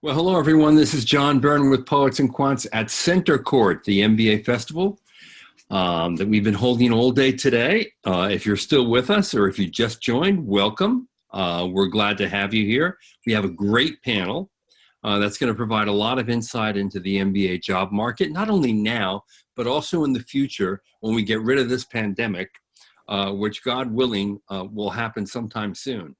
Well, hello, everyone. This is John Byrne with Poets and Quants at Center Court, the MBA Festival that we've been holding all day today. If you're still with us or if you just joined, welcome. We're glad to have you here. We have a great panel that's going to provide a lot of insight into the MBA job market, not only now, but also in the future when we get rid of this pandemic, which, God willing, will happen sometime soon.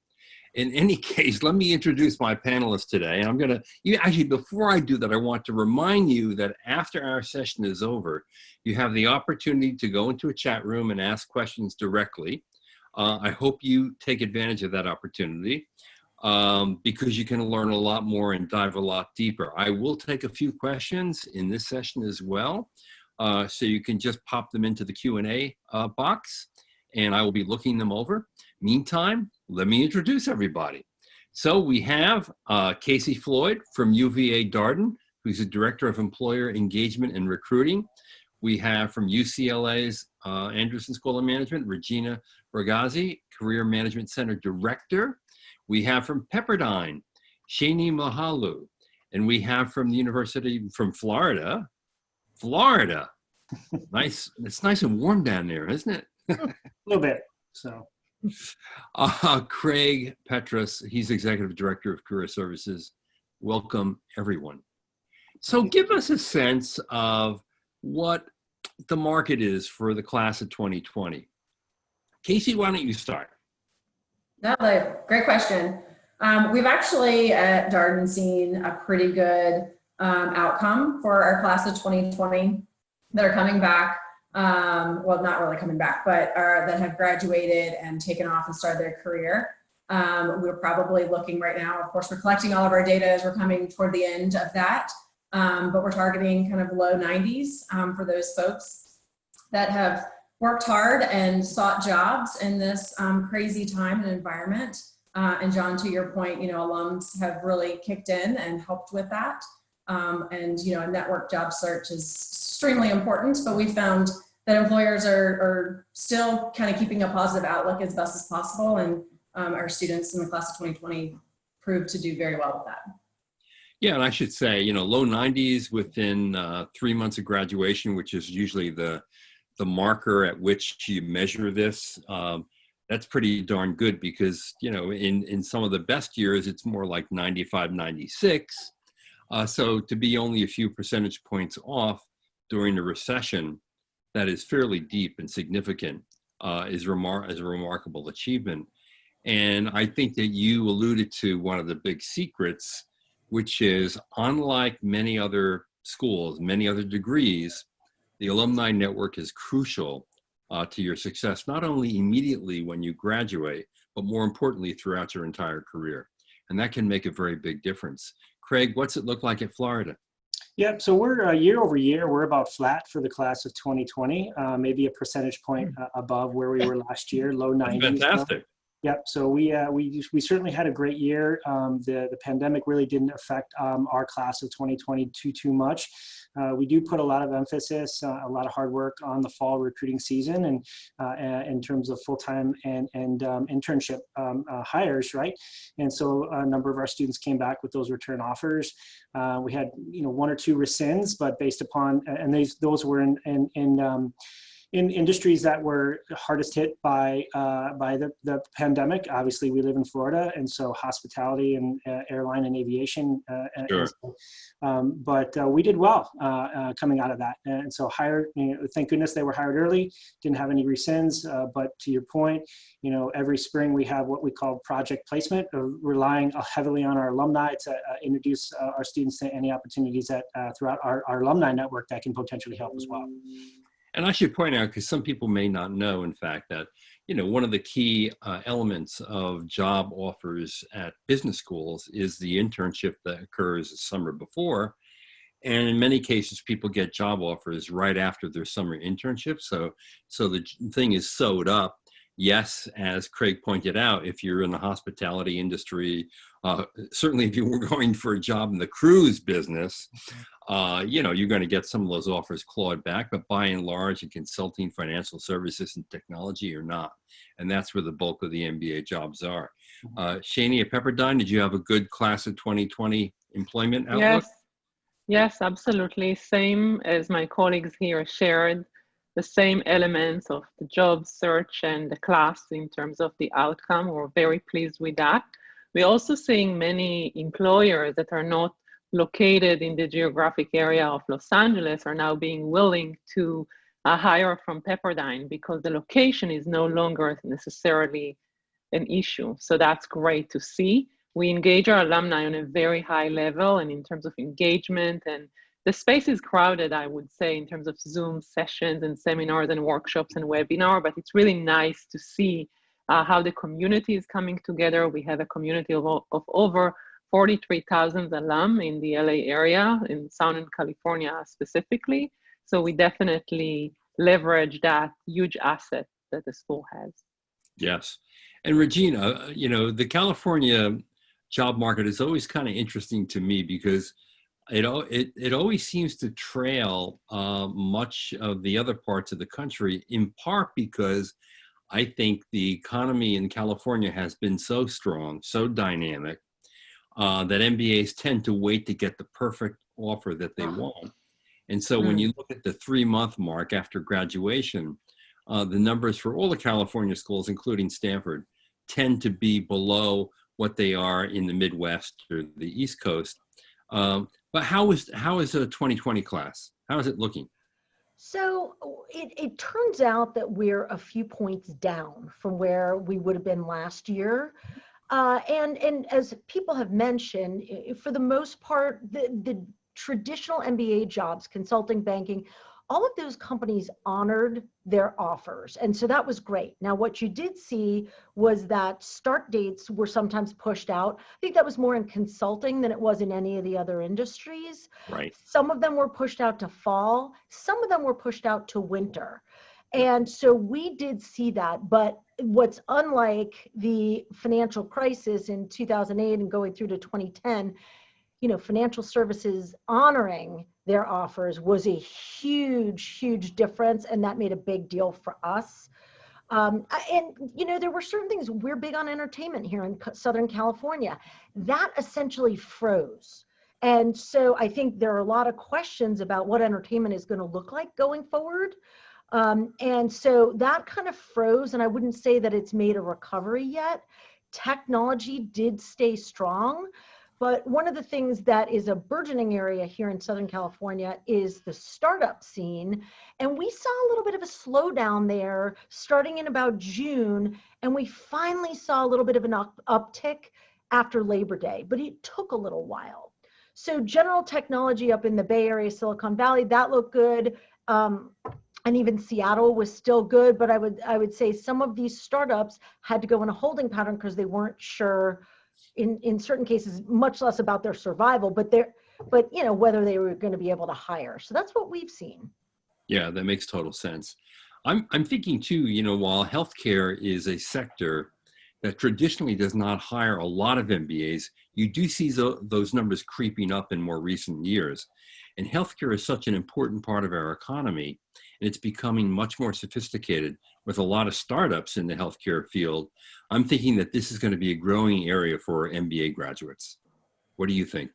In any case, let me introduce my panelists today. And I'm going to, actually, before I do that, I want to remind you that after our session is over, you have the opportunity to go into a chat room and ask questions directly. I hope you take advantage of that opportunity because you can learn a lot more and dive a lot deeper. I will take a few questions in this session as well. So you can just pop them into the Q&A box and I will be looking them over. Meantime, let me introduce everybody. So we have Casey Floyd from UVA Darden, who's the Director of Employer Engagement and Recruiting. We have from UCLA's Anderson School of Management, Regina Ragazzi, Career Management Center Director. We have from Pepperdine, Shani Mahalu. And we have from the University from Florida. Nice. It's nice and warm down there, isn't it? A little bit, so. Craig Petrus, he's Executive Director of Career Services. Welcome, everyone. So give us a sense of what the market is for the class of 2020. Casey, why don't you start? Great question. We've actually at Darden seen a pretty good outcome for our class of 2020 that are coming back. Well, not really coming back, but that have graduated and taken off and started their career. We're probably looking right now, of course, we're collecting all of our data as we're coming toward the end of that, but we're targeting kind of low 90s for those folks that have worked hard and sought jobs in this crazy time and environment. And John, to your point, alums have really kicked in and helped with that. And, a network job search is extremely important, but we found that employers are still kind of keeping a positive outlook as best as possible. And our students in the class of 2020 proved to do very well with that. Yeah, and I should say, low 90s within 3 months of graduation, which is usually the marker at which you measure this. That's pretty darn good because, in some of the best years, it's more like 95, 96. So to be only a few percentage points off during the recession, that is fairly deep and significant, is a remarkable achievement. And I think that you alluded to one of the big secrets, which is unlike many other schools, many other degrees, the alumni network is crucial to your success, not only immediately when you graduate, but more importantly throughout your entire career. And that can make a very big difference. Craig, what's it look like at Florida? Yeah, so we're year over year, we're about flat for the class of 2020, maybe a percentage point above where we were last year, low 90s. Fantastic. Yep. So we certainly had a great year. The pandemic really didn't affect our class of 2020 too much. We do put a lot of emphasis, a lot of hard work on the fall recruiting season, and in terms of full-time and internship hires, right? And so a number of our students came back with those return offers. We had 1 or 2 rescinds, but based upon those were in industries that were hardest hit by the pandemic. Obviously, we live in Florida, and so hospitality and airline and aviation. Sure. But we did well coming out of that, and so hired. Thank goodness they were hired early. Didn't have any rescinds. But to your point, every spring we have what we call project placement, relying heavily on our alumni to introduce our students to any opportunities that throughout our alumni network that can potentially help as well. And I should point out, because some people may not know, in fact, that, one of the key elements of job offers at business schools is the internship that occurs the summer before. And in many cases, people get job offers right after their summer internship. So the thing is sewed up. Yes, as Craig pointed out, if you're in the hospitality industry, certainly if you were going for a job in the cruise business, you're going to get some of those offers clawed back, but by and large in consulting, financial services, and technology are not. And that's where the bulk of the MBA jobs are. Shani at Pepperdine, did you have a good class of 2020 employment outlook? Yes, absolutely. Same as my colleagues here shared, the same elements of the job search and the class in terms of the outcome. We're very pleased with that. We're also seeing many employers that are not located in the geographic area of Los Angeles are now being willing to hire from Pepperdine because the location is no longer necessarily an issue. So that's great to see. We engage our alumni on a very high level, and in terms of engagement, and the space is crowded, I would say, in terms of Zoom sessions and seminars and workshops and webinar, but it's really nice to see how the community is coming together. We have a community of over 43,000 alum in the LA area, in Southern California specifically. So we definitely leverage that huge asset that the school has. Yes. And Regina, you know, the California job market is always kind of interesting to me because it always seems to trail much of the other parts of the country, in part because I think the economy in California has been so strong, so dynamic, that MBAs tend to wait to get the perfect offer that they want. And so when you look at the 3-month mark after graduation, the numbers for all the California schools, including Stanford, tend to be below what they are in the Midwest or the East Coast. But how is a 2020 class? How is it looking? So it turns out that we're a few points down from where we would have been last year. And as people have mentioned, for the most part, the traditional MBA jobs, consulting, banking, all of those companies honored their offers. And so that was great. Now, what you did see was that start dates were sometimes pushed out. I think that was more in consulting than it was in any of the other industries. Right. Some of them were pushed out to fall. Some of them were pushed out to winter. And so we did see that. But what's unlike the financial crisis in 2008 and going through to 2010, you know, financial services honoring their offers was a huge, huge difference. And that made a big deal for us. And, you know, there were certain things. We're big on entertainment here in Southern California. That essentially froze. And so I think there are a lot of questions about what entertainment is going to look like going forward. And so that kind of froze. And I wouldn't say that it's made a recovery yet. Technology did stay strong. But one of the things that is a burgeoning area here in Southern California is the startup scene. And we saw a little bit of a slowdown there starting in about June. And we finally saw a little bit of an uptick after Labor Day, but it took a little while. So general technology up in the Bay Area, Silicon Valley, that looked good. And even Seattle was still good. But I would say some of these startups had to go in a holding pattern because they weren't sure in certain cases, much less about their survival, but you know, whether they were going to be able to hire. So that's what we've seen. Yeah, that makes total sense. I'm thinking too, you know, while healthcare is a sector that traditionally does not hire a lot of MBAs, you do see those numbers creeping up in more recent years. And healthcare is such an important part of our economy, and it's becoming much more sophisticated with a lot of startups in the healthcare field. I'm thinking that this is going to be a growing area for MBA graduates. What do you think?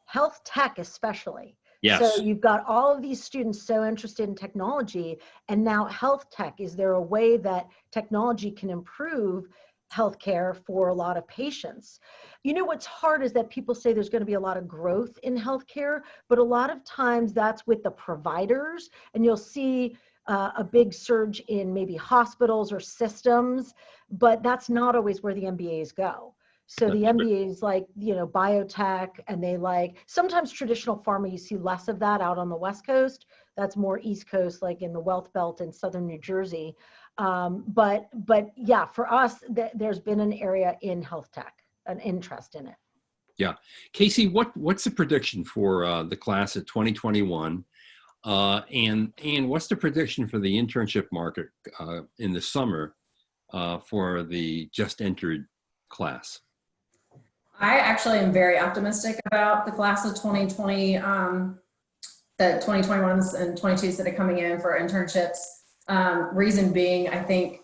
Health tech especially. Yes. So you've got all of these students so interested in technology, and now health tech. Is there a way that technology can improve healthcare for a lot of patients? You know, what's hard is that people say there's going to be a lot of growth in healthcare, but a lot of times that's with the providers, and you'll see a big surge in maybe hospitals or systems, but that's not always where the MBAs go. So the MBAs like, you know, biotech, and they like, sometimes traditional pharma, you see less of that out on the West Coast. That's more East Coast, like in the Wealth Belt in Southern New Jersey. But yeah, for us, there's been an area in health tech, an interest in it. Yeah. Casey, what's the prediction for the class of 2021? And what's the prediction for the internship market in the summer for the just entered class? I actually am very optimistic about the class of 2020, the 2021s and 22s that are coming in for internships. Reason being, I think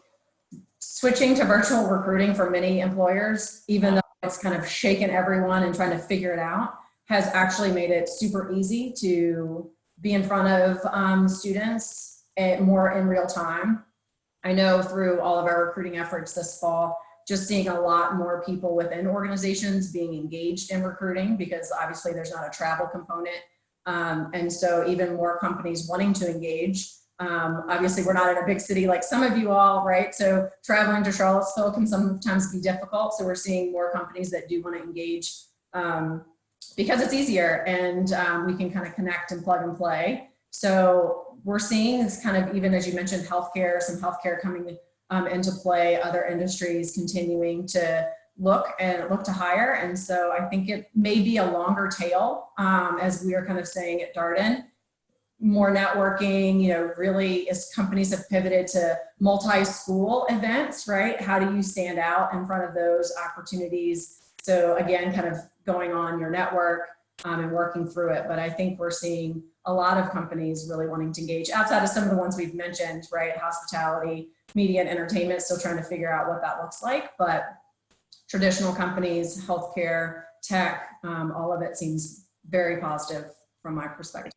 switching to virtual recruiting for many employers, even though it's kind of shaken everyone and trying to figure it out, has actually made it super easy to be in front of students more in real time. I know through all of our recruiting efforts this fall, just seeing a lot more people within organizations being engaged in recruiting, because obviously there's not a travel component. And so even more companies wanting to engage. Obviously we're not in a big city like some of you all, right? So traveling to Charlottesville can sometimes be difficult. So we're seeing more companies that do want to engage because it's easier, and we can kind of connect and plug and play. So we're seeing this kind of, even as you mentioned, healthcare, some healthcare coming into play, other industries continuing to look to hire. And so I think it may be a longer tail, as we are kind of saying at Darden, more networking, really as companies have pivoted to multi-school events, right? How do you stand out in front of those opportunities? So again, kind of going on your network and working through it. But I think we're seeing a lot of companies really wanting to engage outside of some of the ones we've mentioned, right? Hospitality, media and entertainment, still trying to figure out what that looks like. But traditional companies, healthcare, tech, all of it seems very positive from my perspective.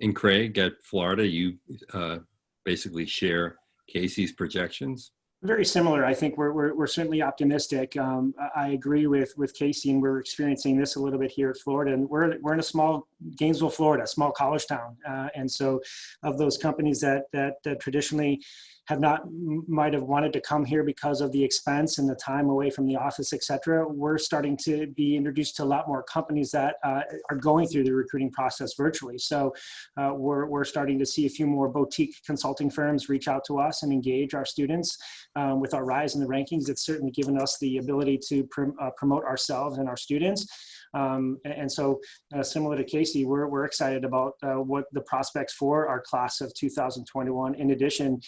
And Craig, at Florida, you basically share Casey's projections? Very similar. I think we're certainly optimistic. I agree with Casey, and we're experiencing this a little bit here at Florida. And we're in a small Gainesville, Florida, small college town, and so of those companies that traditionally might have wanted to come here because of the expense and the time away from the office, et cetera, we're starting to be introduced to a lot more companies that are going through the recruiting process virtually. So we're starting to see a few more boutique consulting firms reach out to us and engage our students. With our rise in the rankings, it's certainly given us the ability to promote ourselves and our students. And so similar to Casey, we're excited about what the prospects for our class of 2021, in addition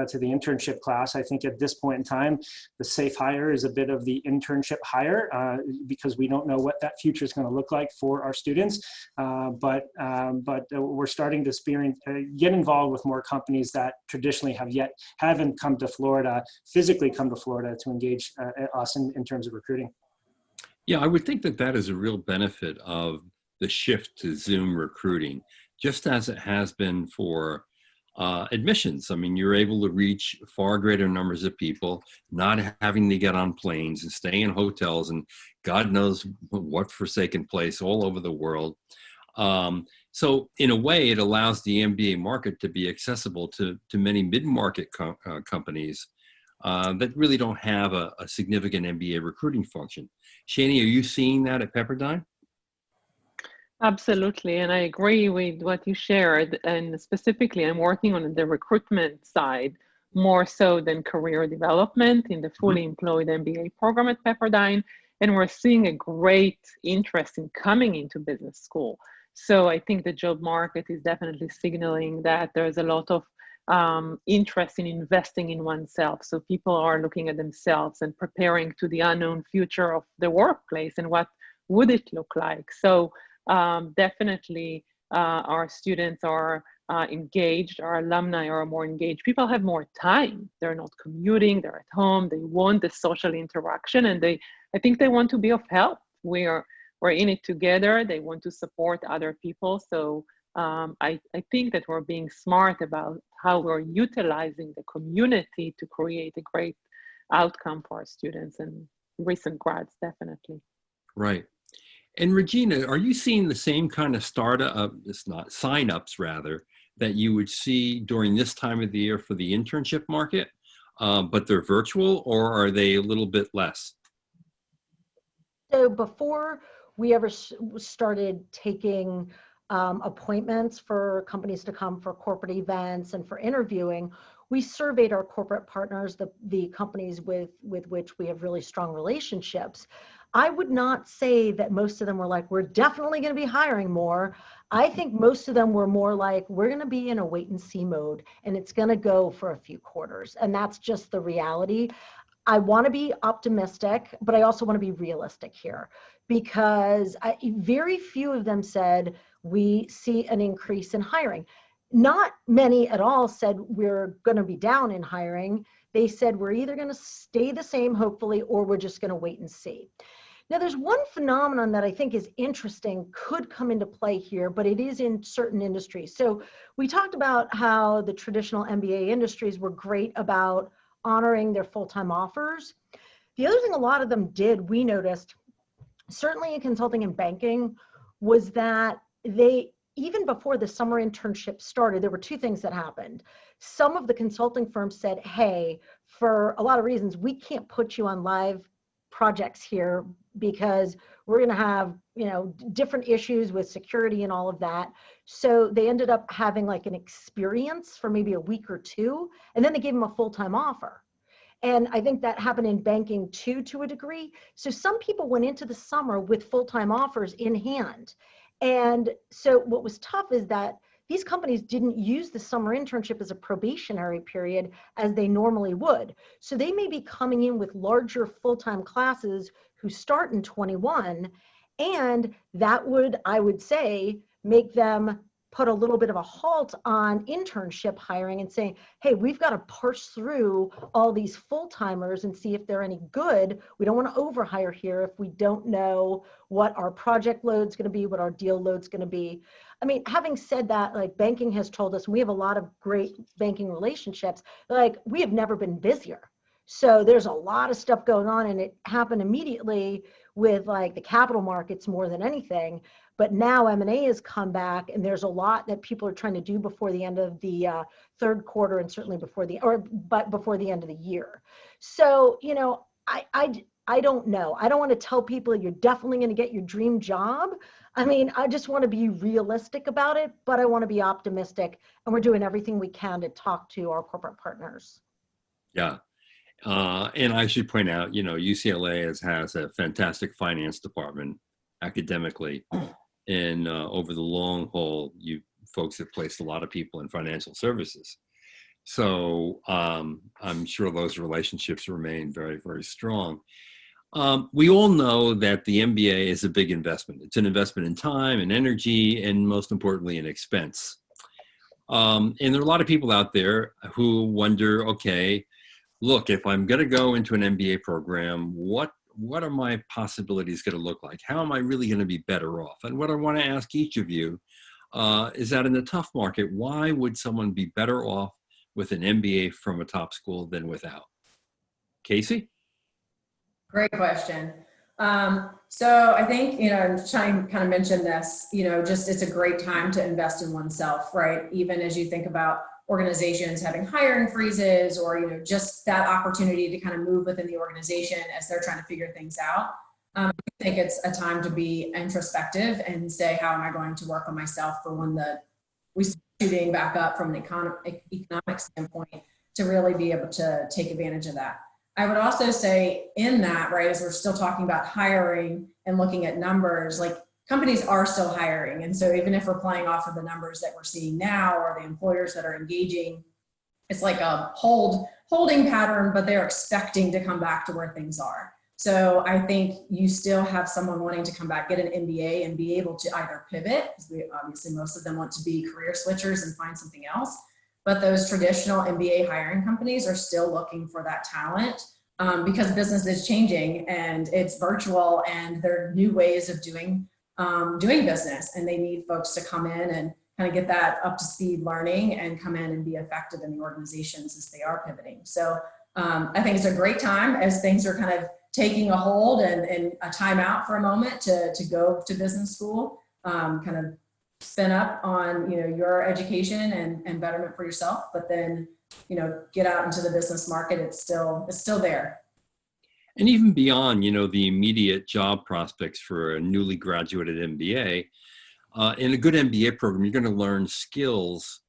to the internship class. I think at this point in time, the safe hire is a bit of the internship hire because we don't know what that future is going to look like for our students. But we're starting to get involved with more companies that traditionally haven't come to Florida, physically come to Florida to engage us in terms of recruiting. Yeah, I would think that is a real benefit of the shift to Zoom recruiting, just as it has been for admissions. I mean, you're able to reach far greater numbers of people, not having to get on planes and stay in hotels and God knows what forsaken place all over the world. So in a way, it allows the MBA market to be accessible to many mid-market companies that really don't have a significant MBA recruiting function. Shani, are you seeing that at Pepperdine? Absolutely, and I agree with what you shared. And specifically, I'm working on the recruitment side more so than career development in the fully employed MBA program at Pepperdine. And we're seeing a great interest in coming into business school. So I think the job market is definitely signaling that there's a lot of interest in investing in oneself. So people are looking at themselves and preparing to the unknown future of the workplace and what would it look like. So definitely our students are engaged, our alumni are more engaged. People have more time. They're not commuting, they're at home, they want the social interaction, and I think they want to be of help. We're in it together. They want to support other people. So I think that we're being smart about how we're utilizing the community to create a great outcome for our students and recent grads, definitely. Right. And Regina, are you seeing the same kind of sign-ups rather, that you would see during this time of the year for the internship market, but they're virtual, or are they a little bit less? So before we ever started taking appointments for companies to come for corporate events and for interviewing, we surveyed our corporate partners, the companies with which we have really strong relationships. I would not say that most of them were like, we're definitely going to be hiring more. I think most of them were more like, we're going to be in a wait and see mode, and it's going to go for a few quarters. And that's just the reality. I want to be optimistic, but I also want to be realistic here, because very few of them said we see an increase in hiring. Not many at all said we're going to be down in hiring. They said we're either going to stay the same, hopefully, or we're just going to wait and see. Now, there's one phenomenon that I think is interesting, could come into play here, but it is in certain industries. So we talked about how the traditional MBA industries were great about honoring their full-time offers. The other thing a lot of them did, we noticed, certainly in consulting and banking, was that they, even before the summer internship started, there were two things that happened. Some of the consulting firms said, hey, for a lot of reasons, we can't put you on live projects here because we're going to have, you know, different issues with security and all of that. So they ended up having like an experience for maybe a week or two, and then they gave them a full-time offer. And I think that happened in banking too, to a degree. So some people went into the summer with full-time offers in hand. And so what was tough is that these companies didn't use the summer internship as a probationary period as they normally would. So they may be coming in with larger full-time classes who start in 21, and that would, I would say, make them put a little bit of a halt on internship hiring and saying, hey, we've got to parse through all these full-timers and see if they're any good. We don't want to overhire here if we don't know what our project load's going to be, what our deal load's going to be. I mean, having said that, like banking has told us, we have a lot of great banking relationships, like we have never been busier. So there's a lot of stuff going on, and it happened immediately with like the capital markets more than anything. But now M&A has come back, and there's a lot that people are trying to do before the end of the third quarter, and certainly before the end of the year. So, you know, I don't know. I don't want to tell people you're definitely going to get your dream job. I mean, I just want to be realistic about it, but I want to be optimistic, and we're doing everything we can to talk to our corporate partners. Yeah. And I should point out, you know, UCLA has a fantastic finance department academically. And over the long haul, you folks have placed a lot of people in financial services. So I'm sure those relationships remain very, very strong. We all know that the MBA is a big investment. It's an investment in time and energy, and most importantly, in expense. And there are a lot of people out there who wonder, okay, look, if I'm going to go into an MBA program, what are my possibilities going to look like? How am I really going to be better off? And what I want to ask each of you is that in the tough market, why would someone be better off with an MBA from a top school than without? Casey? Great question. So I think, you know, Shine kind of mentioned this, you know, just it's a great time to invest in oneself, right? Even as you think about organizations having hiring freezes, or, you know, just that opportunity to kind of move within the organization as they're trying to figure things out. I think it's a time to be introspective and say, how am I going to work on myself for when we start shooting back up from an economic standpoint, to really be able to take advantage of that. I would also say in that, right, as we're still talking about hiring and looking at numbers, like companies are still hiring. And so even if we're playing off of the numbers that we're seeing now, or the employers that are engaging, it's like a holding pattern, but they're expecting to come back to where things are. So I think you still have someone wanting to come back, get an MBA, and be able to either pivot, because obviously most of them want to be career switchers and find something else. But those traditional MBA hiring companies are still looking for that talent, because business is changing and it's virtual, and there are new ways of doing business, and they need folks to come in and kind of get that up to speed learning and come in and be effective in the organizations as they are pivoting. So I think it's a great time as things are kind of taking a hold and a time out for a moment to go to business school, kind of spin up on, you know, your education and betterment for yourself, but then, you know, get out into the business market. It's still there. And even beyond, you know, the immediate job prospects for a newly graduated MBA, in a good MBA program, you're going to learn skills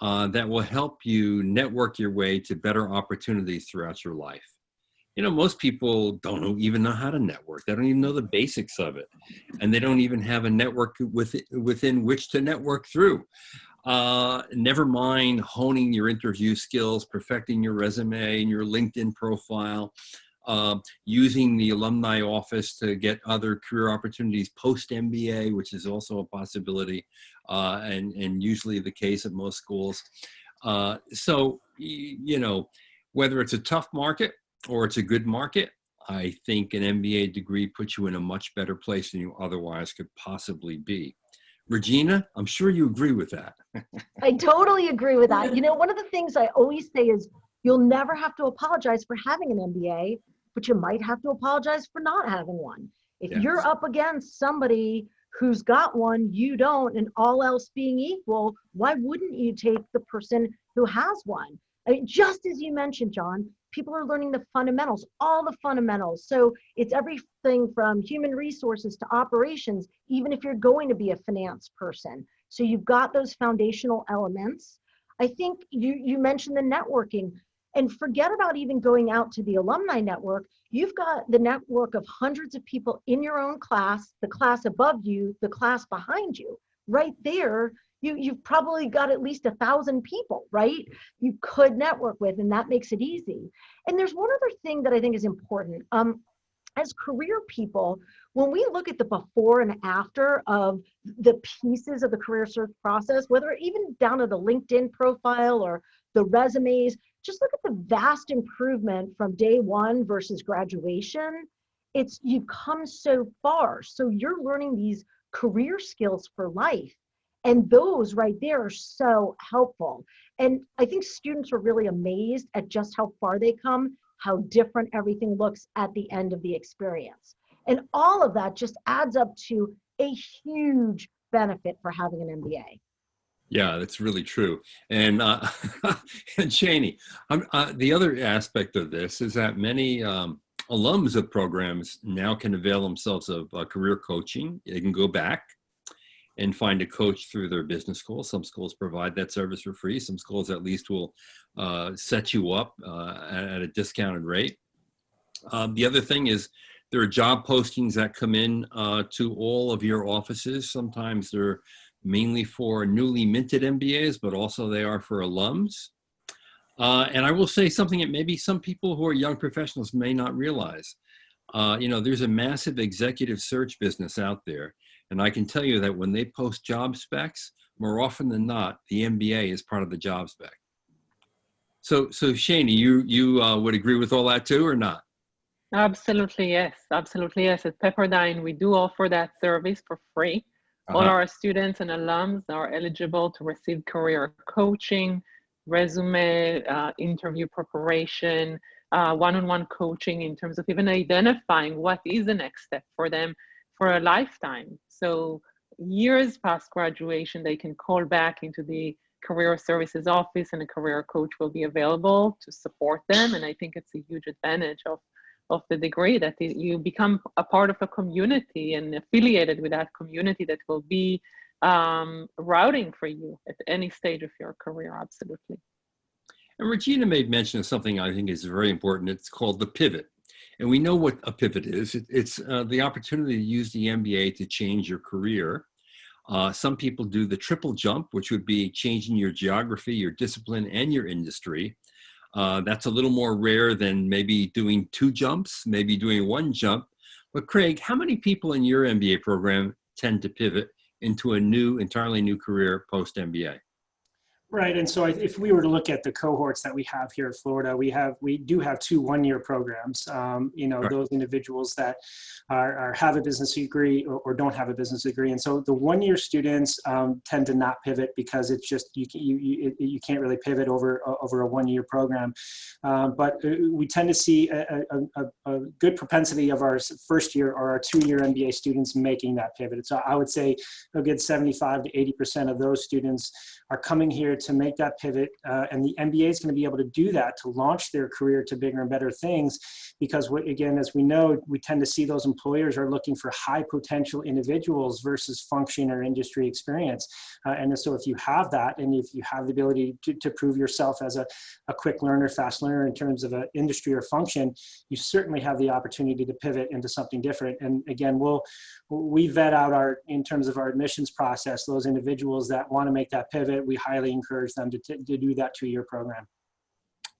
that will help you network your way to better opportunities throughout your life. You know, most people don't even know how to network. They don't even know the basics of it. And they don't even have a network within which to network through. Never mind honing your interview skills, perfecting your resume and your LinkedIn profile, using the alumni office to get other career opportunities post-MBA, which is also a possibility, and usually the case at most schools. So, you know, whether it's a tough market or it's a good market, I think an MBA degree puts you in a much better place than you otherwise could possibly be. Regina, I'm sure you agree with that. I totally agree with that. You know, one of the things I always say is you'll never have to apologize for having an MBA, but you might have to apologize for not having one. If Yes. you're up against somebody who's got one, you don't, and all else being equal, why wouldn't you take the person who has one? I mean, just as you mentioned, John, people are learning the fundamentals, all the fundamentals. So it's everything from human resources to operations, even if you're going to be a finance person. So you've got those foundational elements. I think you mentioned the networking, and forget about even going out to the alumni network. You've got the network of hundreds of people in your own class, the class above you, the class behind you. Right there, you've probably got at least 1,000 people, right? You could network with, and that makes it easy. And there's one other thing that I think is important. As career people, when we look at the before and after of the pieces of the career search process, whether even down to the LinkedIn profile or the resumes, just look at the vast improvement from day one versus graduation. You've come so far. So you're learning these career skills for life. And those right there are so helpful. And I think students are really amazed at just how far they come, how different everything looks at the end of the experience. And all of that just adds up to a huge benefit for having an MBA. Yeah, that's really true. And and Shani, the other aspect of this is that many alums of programs now can avail themselves of career coaching. They can go back and find a coach through their business school. Some schools provide that service for free. Some schools at least will set you up at a discounted rate. The other thing is there are job postings that come in to all of your offices. Sometimes they're mainly for newly minted MBAs, but also they are for alums. And I will say something that maybe some people who are young professionals may not realize. There's a massive executive search business out there. And I can tell you that when they post job specs, more often than not, the MBA is part of the job spec. So Shani, you would agree with all that too, or not? Absolutely, yes. Absolutely, yes. At Pepperdine, we do offer that service for free. All our students and alums are eligible to receive career coaching, resume, interview preparation, one-on-one coaching in terms of even identifying what is the next step for them for a lifetime. So years past graduation, they can call back into the career services office and a career coach will be available to support them. And I think it's a huge advantage of the degree that you become a part of a community and affiliated with that community that will be routing for you at any stage of your career, absolutely. And Regina made mention of something I think is very important. It's called the pivot. And we know what a pivot is. It's the opportunity to use the MBA to change your career. Some people do the triple jump, which would be changing your geography, your discipline, and your industry. That's a little more rare than maybe doing 2 jumps, maybe doing 1 jump. But Craig, how many people in your MBA program tend to pivot into a entirely new career post-MBA? Right, and so if we were to look at the cohorts that we have here in Florida, we do have 2 one-year programs. Right. Those individuals that have a business degree or don't have a business degree, and so the one-year students tend to not pivot because it's just you can't really pivot over a one-year program. But we tend to see a good propensity of our first year or our 2-year MBA students making that pivot. So I would say a good 75 to 80% of those students are coming here to make that pivot, and the MBA is going to be able to do that to launch their career to bigger and better things, because again, as we know, we tend to see those employers are looking for high potential individuals versus function or industry experience. And so if you have that, and if you have the ability to prove yourself as a quick learner, fast learner in terms of an industry or function, you certainly have the opportunity to pivot into something different. And again, we vet out in terms of our admissions process, those individuals that want to make that pivot, we highly encourage them to do that 2-year program.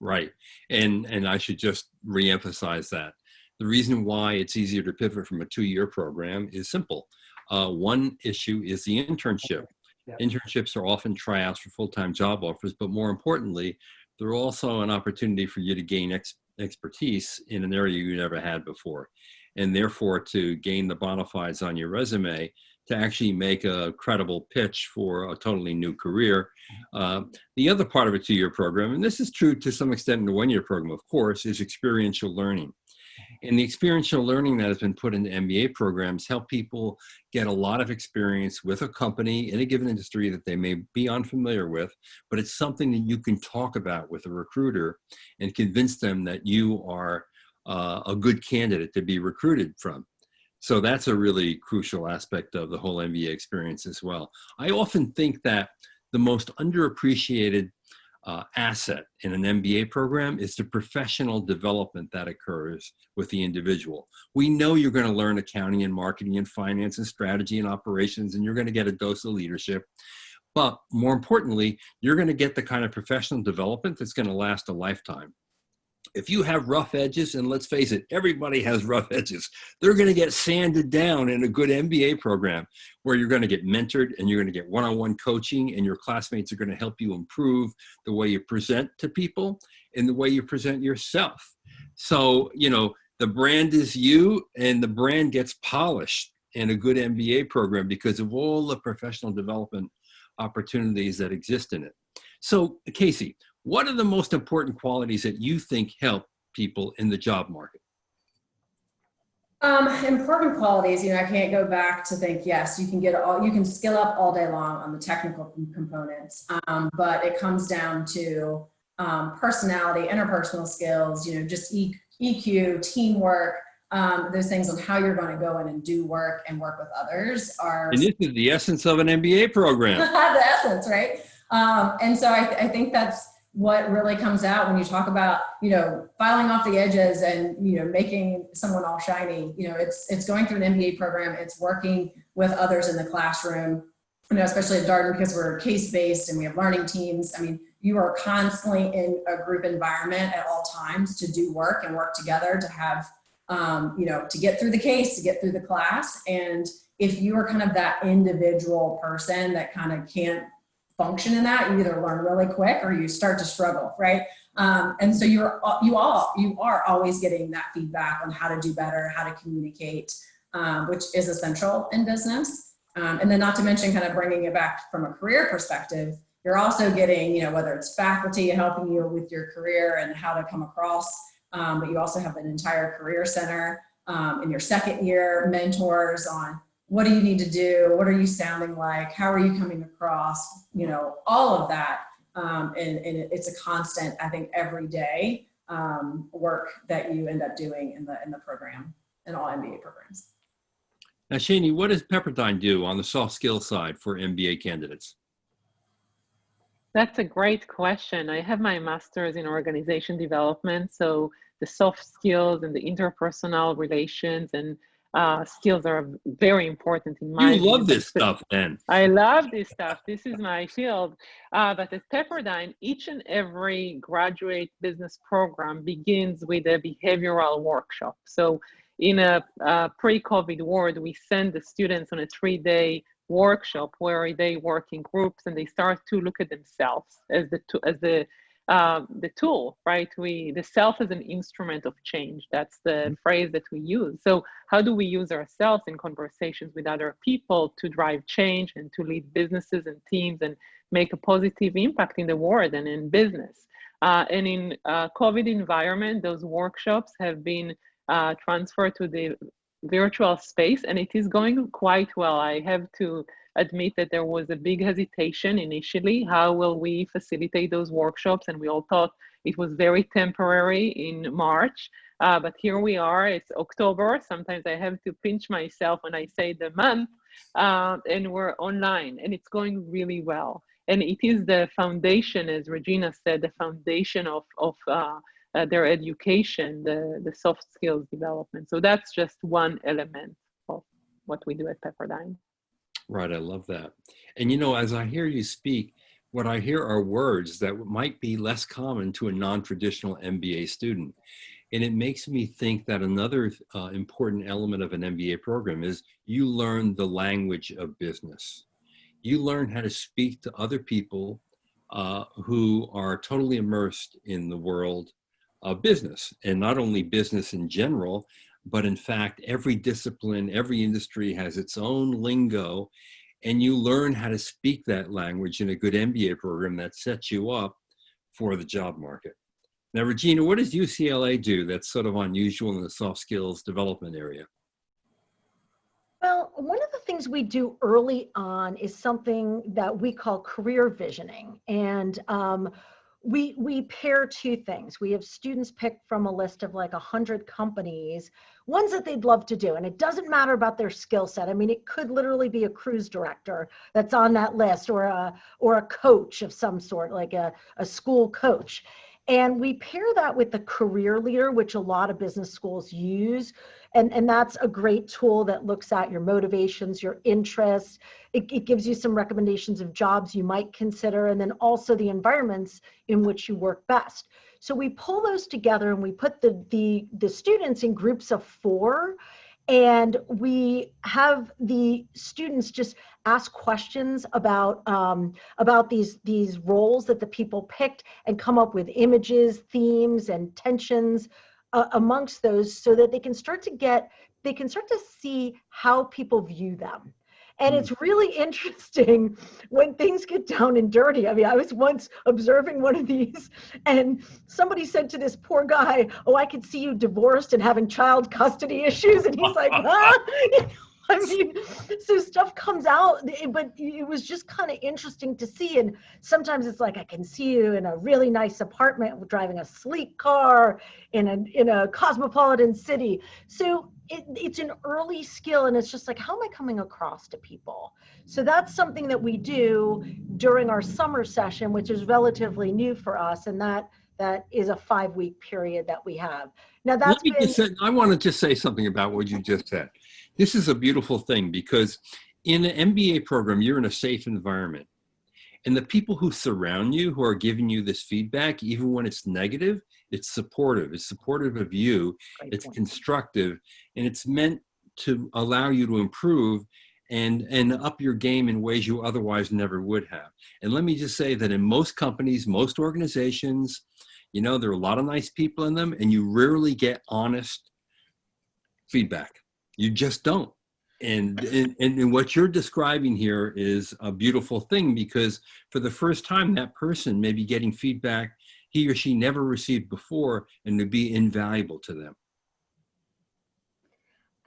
Right. And I should just reemphasize that. The reason why it's easier to pivot from a 2-year program is simple. One issue is the internship. Yep. Internships are often tryouts for full-time job offers, but more importantly, they're also an opportunity for you to gain expertise in an area you never had before. And therefore, to gain the bona fides on your resume, to actually make a credible pitch for a totally new career. The other part of a 2-year program, and this is true to some extent in the 1-year program, of course, is experiential learning. And the experiential learning that has been put into MBA programs help people get a lot of experience with a company in a given industry that they may be unfamiliar with, but it's something that you can talk about with a recruiter and convince them that you are a good candidate to be recruited from. So that's a really crucial aspect of the whole MBA experience as well. I often think that the most underappreciated asset in an MBA program is the professional development that occurs with the individual. We know you're going to learn accounting and marketing and finance and strategy and operations, and you're going to get a dose of leadership. But more importantly, you're going to get the kind of professional development that's going to last a lifetime. If you have rough edges, and let's face it, everybody has rough edges, they're going to get sanded down in a good MBA program where you're going to get mentored and you're going to get one-on-one coaching, and your classmates are going to help you improve the way you present to people and the way you present yourself. So, you know, the brand is you, and the brand gets polished in a good MBA program because of all the professional development opportunities that exist in it. So, Casey, what are the most important qualities that you think help people in the job market? Important qualities, you know, I can't go back to think, yes, you can skill up all day long on the technical components, but it comes down to personality, interpersonal skills, you know, just EQ, teamwork, those things on how you're going to go in and do work and work with others are. And this is the essence of an MBA program. The essence, right? And so I think that's what really comes out when you talk about, you know, filing off the edges and, you know, making someone all shiny. You know, it's going through an MBA program, it's working with others in the classroom, you know, especially at Darden because we're case-based and we have learning teams. I mean, you are constantly in a group environment at all times to do work and work together to have, you know, to get through the case, to get through the class. And if you are kind of that individual person that kind of can't function in that, you either learn really quick or you start to struggle, right? And so you are always getting that feedback on how to do better, how to communicate, which is essential in business. And then not to mention kind of bringing it back from a career perspective, you're also getting, you know, whether it's faculty helping you with your career and how to come across, but you also have an entire career center in your second year, mentors on what do you need to do? What are you sounding like? How are you coming across? You know, all of that. And it's a constant, I think, every day work that you end up doing in the program, in all MBA programs. Now, Shani, what does Pepperdine do on the soft skills side for MBA candidates? That's a great question. I have my master's in organization development, so the soft skills and the interpersonal relations and skills are very important in my You love this stuff, then. I love this stuff. This is my field. But at Pepperdine, each and every graduate business program begins with a behavioral workshop. So in a pre-COVID world, we send the students on a 3-day workshop where they work in groups and they start to look at themselves as the tool, right? The self is an instrument of change. That's the phrase that we use. So how do we use ourselves in conversations with other people to drive change and to lead businesses and teams and make a positive impact in the world and in business? And in COVID environment, those workshops have been transferred to the virtual space, and it is going quite well. I have to admit that there was a big hesitation initially. How will we facilitate those workshops? And we all thought it was very temporary in March, but here we are. It's October. Sometimes I have to pinch myself when I say the month, and we're online, and it's going really well. And it is the foundation, as Regina said, the foundation of their education, the soft skills development. So that's just one element of what we do at Pepperdine. Right, I love that. And you know, as I hear you speak, what I hear are words that might be less common to a non-traditional MBA student. And it makes me think that another important element of an MBA program is you learn the language of business. You learn how to speak to other people who are totally immersed in the world business, and not only business in general, but in fact, every discipline, every industry has its own lingo, and you learn how to speak that language in a good MBA program that sets you up for the job market. Now, Regina, what does UCLA do that's sort of unusual in the soft skills development area? Well, one of the things we do early on is something that we call career visioning. And we pair two things. We have students pick from a list of like 100 companies, ones that they'd love to do. And it doesn't matter about their skill set. I mean, it could literally be a cruise director that's on that list, or a coach of some sort, like a school coach. And we pair that with the career leader, which a lot of business schools use. And that's a great tool that looks at your motivations, your interests. It gives you some recommendations of jobs you might consider, and then also the environments in which you work best. So we pull those together and we put the students in groups of 4, and we have the students just ask questions about these roles that the people picked, and come up with images, themes, and tensions amongst those, so that they can start to see how people view them. And it's really interesting when things get down and dirty. I mean, I was once observing one of these, and somebody said to this poor guy, "Oh, I could see you divorced and having child custody issues." And he's like, "Huh?" I mean, so stuff comes out, but it was just kind of interesting to see. And sometimes it's like, I can see you in a really nice apartment, driving a sleek car in a cosmopolitan city. So it's an early skill, and it's just like, how am I coming across to people? So that's something that we do during our summer session, which is relatively new for us, and that is a 5-week period that we have. Now that's I want to just say something about what you just said. This is a beautiful thing, because in an MBA program, you're in a safe environment. And the people who surround you, who are giving you this feedback, even when it's negative, it's supportive. It's supportive of you. It's constructive, and it's meant to allow you to improve and up your game in ways you otherwise never would have. And let me just say that in most companies, most organizations, there are a lot of nice people in them, and you rarely get honest feedback. You just don't. And what you're describing here is a beautiful thing, because for the first time, that person may be getting feedback he or she never received before, and to be invaluable to them.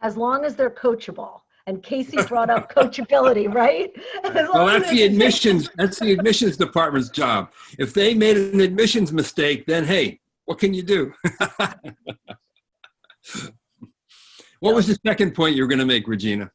As long as they're coachable. And Casey brought up coachability, right? Well, that's the admissions department's job. If they made an admissions mistake, then hey, what can you do? What was the second point you were going to make, Regina?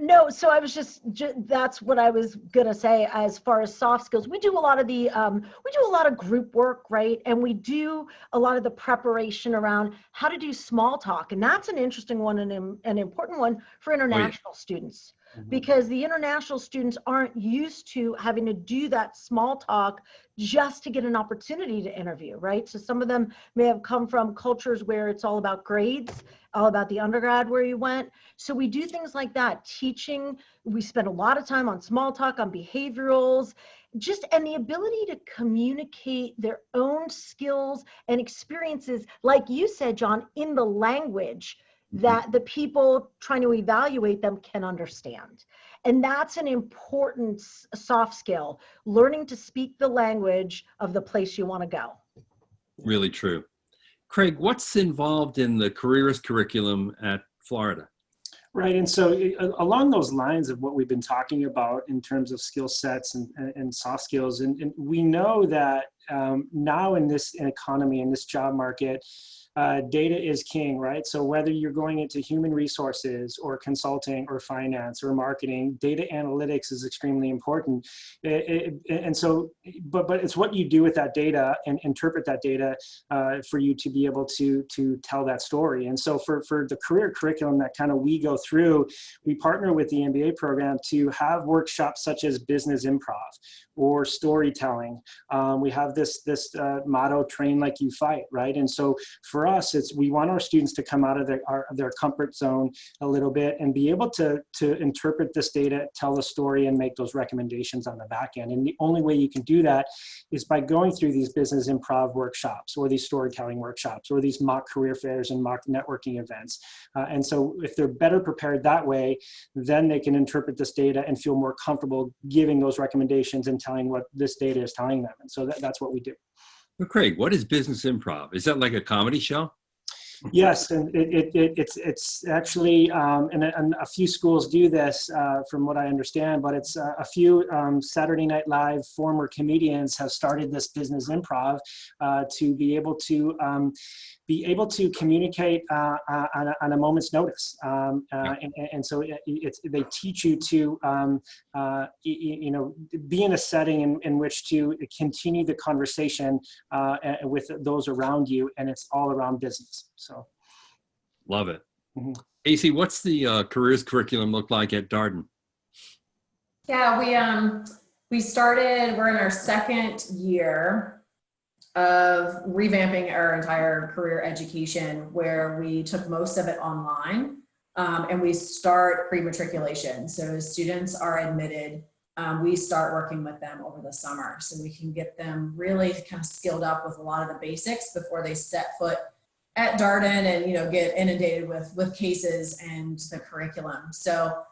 No, so I was just that's what I was gonna say as far as soft skills. We do a lot of group work, right? And we do a lot of the preparation around how to do small talk, and that's an interesting one and an important one for international students, because the international students aren't used to having to do that small talk just to get an opportunity to interview, right? So some of them may have come from cultures where it's all about grades, all about the undergrad where you went. So we do things like that, teaching. We spend a lot of time on small talk, on behaviorals, and the ability to communicate their own skills and experiences, like you said, John, in the language that the people trying to evaluate them can understand. And that's an important soft skill, learning to speak the language of the place you want to go. Really true. Craig, what's involved in the careerist curriculum at Florida? Right, and so along those lines of what we've been talking about in terms of skill sets and soft skills, and we know that now in this economy, in this job market, data is king, right? So whether you're going into human resources or consulting or finance or marketing, data analytics is extremely important. And so, but it's what you do with that data and interpret that data for you to be able to tell that story. And so for the career curriculum that kind of we go through, we partner with the MBA program to have workshops such as business improv or storytelling. We have this motto, train like you fight, right? And so for us, we want our students to come out of their comfort zone a little bit and be able to interpret this data, tell the story, and make those recommendations on the back end. And the only way you can do that is by going through these business improv workshops, or these storytelling workshops, or these mock career fairs and mock networking events. And so if they're better prepared that way, then they can interpret this data and feel more comfortable giving those recommendations and telling what this data is telling them. And so that's what we do. Well, Craig, what is business improv? Is that like a comedy show? Yes, and it's actually, and a few schools do this from what I understand, but it's a few Saturday Night Live former comedians have started this business improv to be able to communicate on a moment's notice. And so they teach you to, be in a setting in which to continue the conversation with those around you, and it's all around business. So, love it. Mm-hmm. AC, what's the careers curriculum look like at Darden? Yeah, we started, we're in our second year of revamping our entire career education, where we took most of it online, and we start pre-matriculation. So as students are admitted, we start working with them over the summer, so we can get them really kind of skilled up with a lot of the basics before they step foot at Darden and get inundated with cases and the curriculum. So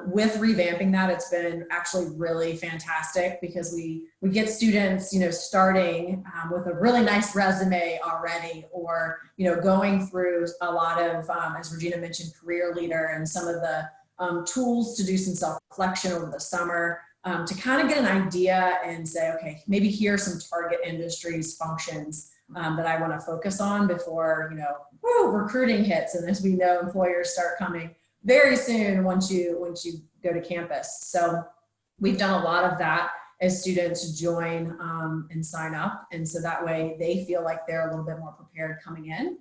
with revamping that, it's been actually really fantastic, because we get students starting with a really nice resume already, or going through a lot of, as Regina mentioned, career leader and some of the tools to do some self-reflection over the summer, to kind of get an idea and say, okay, maybe here are some target industries, functions that I want to focus on before recruiting hits. And as we know, employers start coming very soon once you go to campus. So we've done a lot of that as students join and sign up, and so that way they feel like they're a little bit more prepared coming in.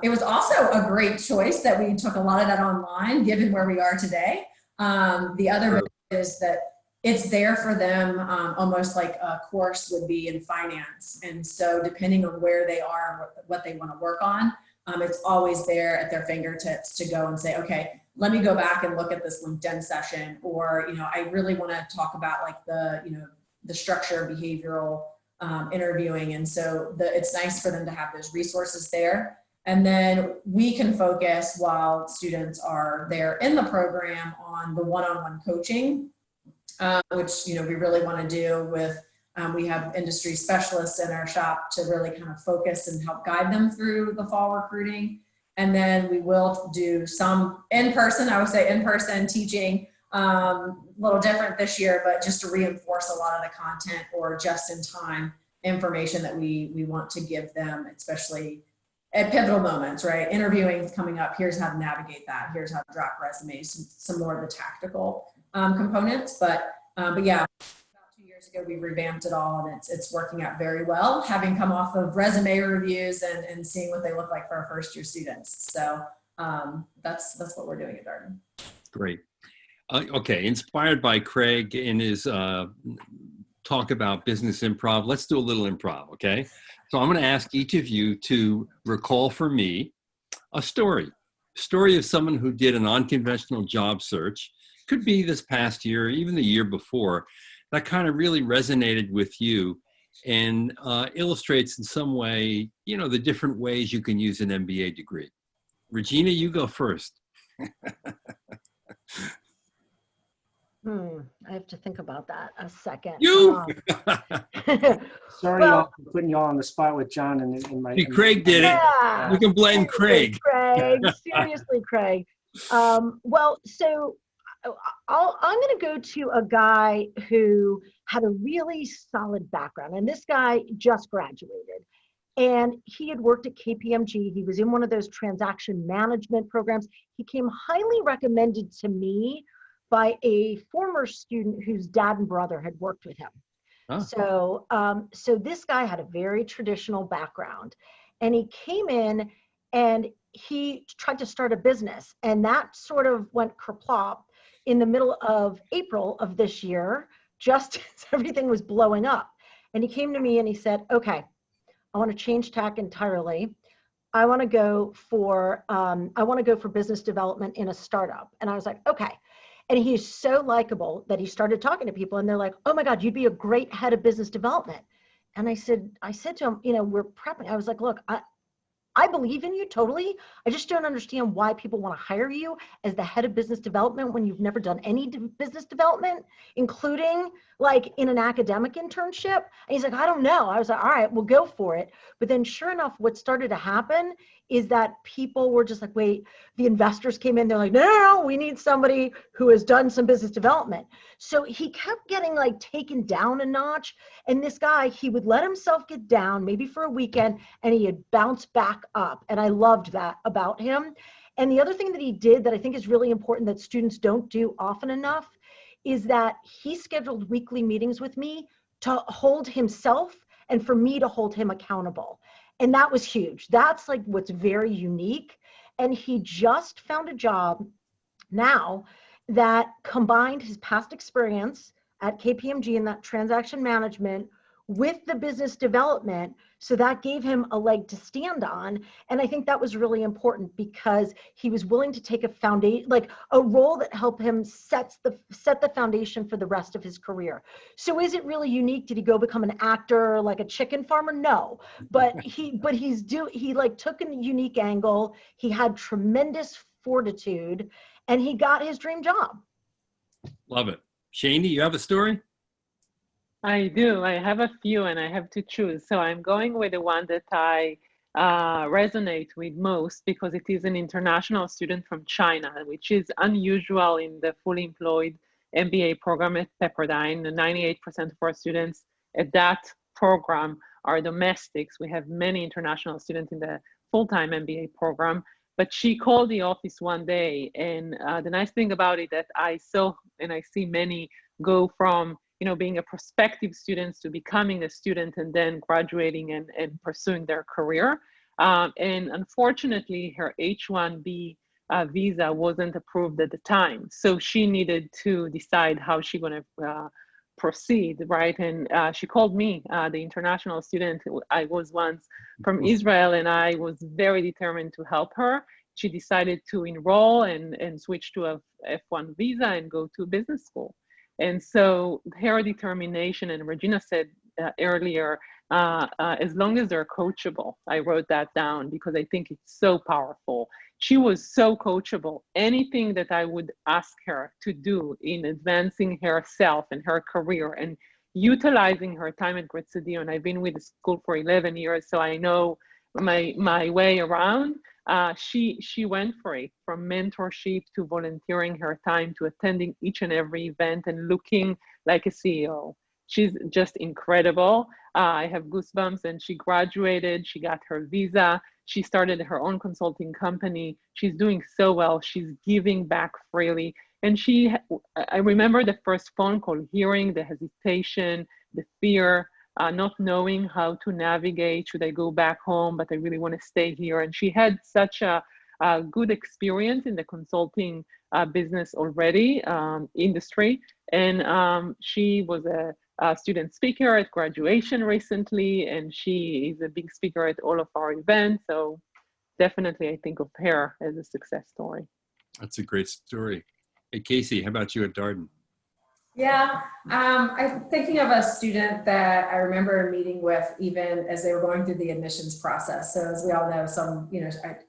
It was also a great choice that we took a lot of that online, given where we are today. The other bit is that it's there for them, almost like a course would be in finance. And so depending on where they are and what they want to work on, it's always there at their fingertips to go and say, okay, let me go back and look at this LinkedIn session, or, I really want to talk about like the structure of behavioral interviewing. And so it's nice for them to have those resources there. And then we can focus, while students are there in the program, on the one-on-one coaching, which, we really want to do with, we have industry specialists in our shop to really kind of focus and help guide them through the fall recruiting. And then we will do some in-person, I would say in-person teaching, a little different this year, but just to reinforce a lot of the content or just-in-time information that we want to give them, especially at pivotal moments, right? Interviewing is coming up. Here's how to navigate that. Here's how to drop resumes, some more of the tactical components. But yeah, about 2 years ago, we revamped it all, and it's working out very well, having come off of resume reviews and seeing what they look like for our first year students. So that's what we're doing at Darden. Great. Okay, inspired by Craig in his talk about business improv, let's do a little improv, okay? So I'm going to ask each of you to recall for me a story of someone who did an unconventional job search. Could be this past year, even the year before, that kind of really resonated with you and illustrates in some way, the different ways you can use an MBA degree. Regina, you go first. I have to think about that a second. Sorry, y'all, for putting y'all on the spot with John and my. Craig did it. Yeah. You can blame Craig. Craig, seriously, Craig. Well, so I'm going to go to a guy who had a really solid background, and this guy just graduated, and he had worked at KPMG. He was in one of those transaction management programs. He came highly recommended to me by a former student whose dad and brother had worked with him. Oh. So this guy had a very traditional background, and he came in and he tried to start a business, and that sort of went kerplop in the middle of April of this year, just as everything was blowing up. And he came to me and he said, okay, I want to change tack entirely. I want to go for business development in a startup. And I was like, okay. And he's so likable that he started talking to people and they're like, oh my God, you'd be a great head of business development. And I said to him, we're prepping. I was like, look, I believe in you totally. I just don't understand why people want to hire you as the head of business development when you've never done any business development, including like in an academic internship. And he's like, I don't know. I was like, all right, we'll go for it. But then sure enough, what started to happen is that people were just like, wait, the investors came in. They're like, no, we need somebody who has done some business development. So he kept getting like taken down a notch. And this guy, he would let himself get down maybe for a weekend and he had bounced back up. And I loved that about him. And the other thing that he did that I think is really important that students don't do often enough is that he scheduled weekly meetings with me to hold himself and for me to hold him accountable. And that was huge. That's like what's very unique. And he just found a job now that combined his past experience at KPMG in that transaction management with the business development. So that gave him a leg to stand on. And I think that was really important because he was willing to take a foundation, like a role that helped him set the foundation for the rest of his career. So is it really unique? Did he go become an actor, like a chicken farmer? No, but he like took a unique angle. He had tremendous fortitude and he got his dream job. Love it. Shani, you have a story? I do. I have a few and I have to choose. So I'm going with the one that I resonate with most because it is an international student from China, which is unusual in the fully employed MBA program at Pepperdine. 98% of our students at that program are domestics. We have many international students in the full-time MBA program. But she called the office one day, and the nice thing about it that I saw, and I see many go from being a prospective student to becoming a student and then graduating and pursuing their career. And unfortunately, her H-1B visa wasn't approved at the time. So she needed to decide how she's going to proceed, right? And she called me, the international student. I was once from Israel and I was very determined to help her. She decided to enroll and switch to a F1 visa and go to business school. And so her determination, and Regina said earlier, as long as they're coachable, I wrote that down because I think it's so powerful. She was so coachable. Anything that I would ask her to do in advancing herself and her career and utilizing her time at Graziosi, and I've been with the school for 11 years, so I know my way around. She went for it, from mentorship to volunteering her time to attending each and every event and looking like a CEO. She's just incredible. I have goosebumps. And she graduated, she got her visa, she started her own consulting company. She's doing so well. She's giving back freely. And I remember the first phone call, hearing the hesitation, the fear, not knowing how to navigate. Should I go back home? But I really want to stay here. And she had such a good experience in the consulting business already, industry. And she was a student speaker at graduation recently, and she is a big speaker at all of our events. So definitely I think of her as a success story. That's a great story. Hey, Casey, how about you at Darden? Yeah, I'm thinking of a student that I remember meeting with even as they were going through the admissions process. So as we all know,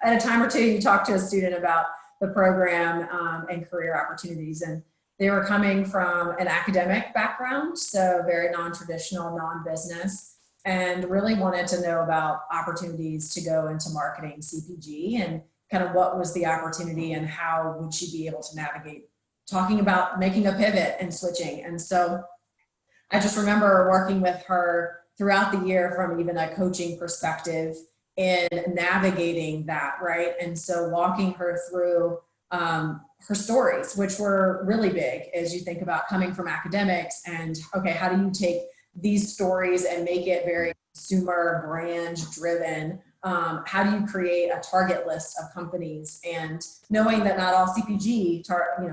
at a time or two, you talk to a student about the program and career opportunities, and they were coming from an academic background, so very non-traditional, non-business, and really wanted to know about opportunities to go into marketing, CPG, and kind of what was the opportunity and how would she be able to navigate talking about making a pivot and switching. And so I just remember working with her throughout the year from even a coaching perspective in navigating that, right? And so walking her through her stories, which were really big as you think about coming from academics and, okay, how do you take these stories and make it very consumer brand driven? How do you create a target list of companies, and knowing that not all CPG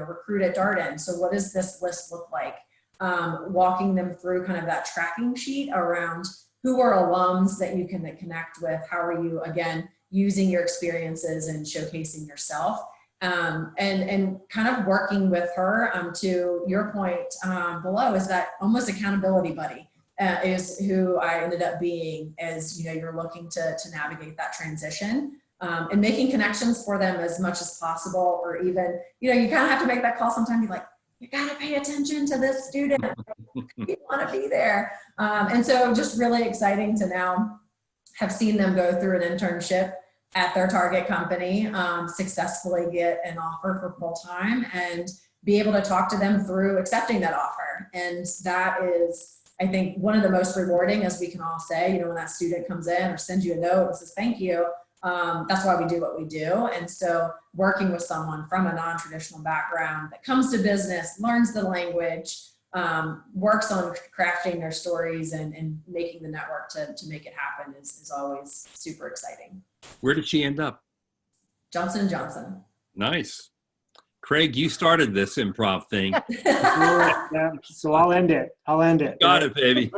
recruit at Darden. So what does this list look like? walking them through kind of that tracking sheet around who are alums that you can connect with, how are you, again, using your experiences and showcasing yourself, and kind of working with her. To your point below, is that almost accountability buddy is who I ended up being as, you know, you're looking to navigate that transition, and making connections for them as much as possible, or even, you know, you kind of have to make that call sometimes, be like, you got to pay attention to this student. You want to be there. And so just really exciting to now have seen them go through an internship at their target company, successfully get an offer for full-time, and be able to talk to them through accepting that offer. And that is, I think, one of the most rewarding, as we can all say, you know, when that student comes in or sends you a note and says, thank you. That's why we do what we do. And so working with someone from a non-traditional background that comes to business, learns the language, works on crafting their stories and making the network to make it happen is always super exciting. Where did she end up? Johnson & Johnson. Nice. Craig, you started this improv thing. Yeah, so I'll end it. Got it, baby.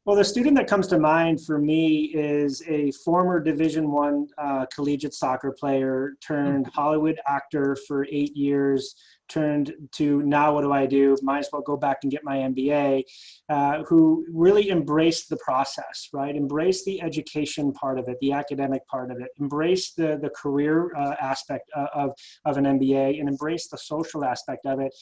Well, the student that comes to mind for me is a former Division I collegiate soccer player turned Hollywood actor for 8 years, turned to now what do I do? Might as well go back and get my MBA, who really embraced the process, right? Embraced the education part of it, the academic part of it, embraced the career aspect of an MBA, and embraced the social aspect of it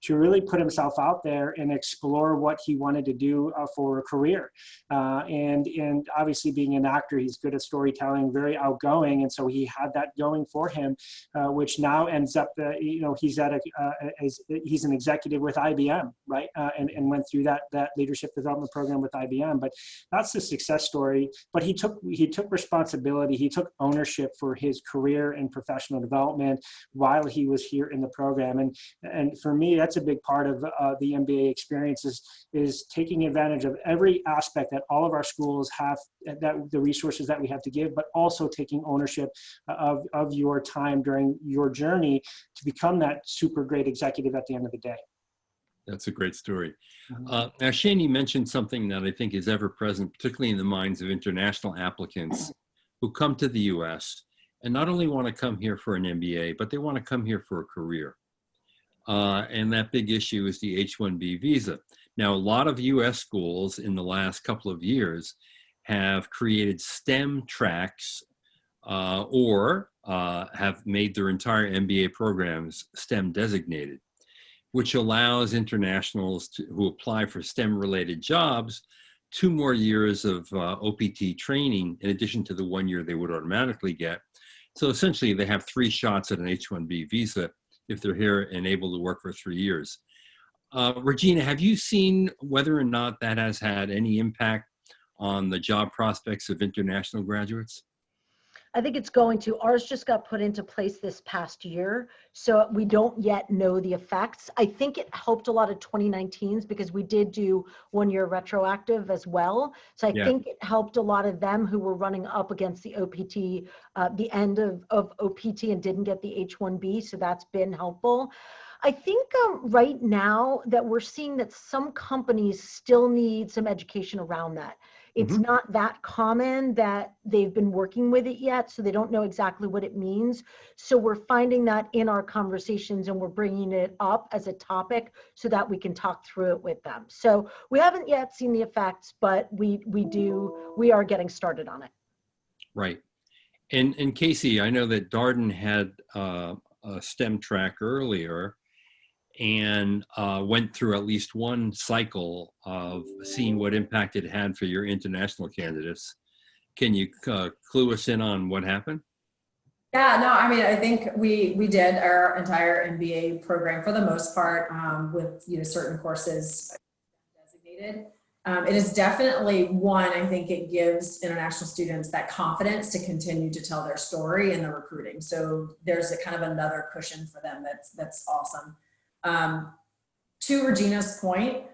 to really put himself out there and explore what he wanted to do for a career. And obviously being an actor, he's good at storytelling, very outgoing. And so he had that going for him, which now ends up, you know, he's he's an executive with IBM, right? And went through that leadership development program with IBM. But that's the success story. But he took responsibility. He took ownership for his career and professional development while he was here in the program. And for me, that's a big part of the MBA experience is taking advantage of every aspect that all of our schools have, that the resources that we have to give, but also taking ownership of your time during your journey to become that super great executive at the end of the day. That's a great story. Now, Shane, you mentioned something that I think is ever present, particularly in the minds of international applicants who come to the U.S. and not only want to come here for an MBA, but they want to come here for a career. And that big issue is the H-1B visa. Now, a lot of U.S. schools in the last couple of years have created STEM tracks or have made their entire MBA programs STEM designated, which allows internationals who apply for STEM-related jobs 2 more years of OPT training in addition to the 1 year they would automatically get. So essentially, they have 3 shots at an H-1B visa if they're here and able to work for 3 years. Regina, have you seen whether or not that has had any impact on the job prospects of international graduates? I think it's going to. Ours just got put into place this past year, so we don't yet know the effects. I think it helped a lot of 2019s because we did do 1 year retroactive as well. So I think it helped a lot of them who were running up against the OPT, the end of OPT and didn't get the H-1B. So that's been helpful. I think right now that we're seeing that some companies still need some education around that. It's not that common that they've been working with it yet, so they don't know exactly what it means. So we're finding that in our conversations and we're bringing it up as a topic so that we can talk through it with them. So we haven't yet seen the effects, but we are getting started on it. Right. And Casey, I know that Darden had a STEM track earlier and went through at least one cycle of seeing what impact it had for your international candidates. Can you clue us in on what happened? Yeah, no, I mean, I think we did our entire MBA program for the most part with, you know, certain courses designated. It is definitely one, I think it gives international students that confidence to continue to tell their story in the recruiting. So there's a kind of another cushion for them that's awesome. To Regina's point,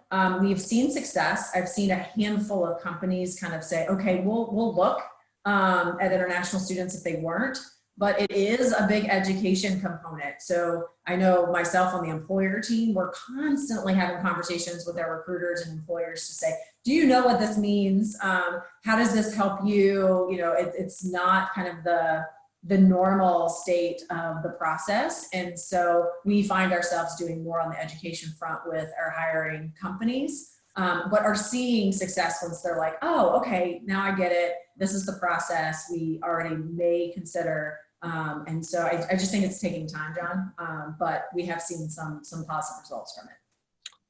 we've seen success. I've seen a handful of companies kind of say, okay, we'll look at international students if they weren't. but it is a big education component. So I know myself on the employer team, we're constantly having conversations with our recruiters and employers to say, do you know what this means? How does this help you? You know, it's not kind of the normal state of the process. And so we find ourselves doing more on the education front with our hiring companies, but are seeing success once they're like, oh, okay, now I get it. This is the process we already may consider. And so I just think it's taking time, John, but we have seen some positive results from it.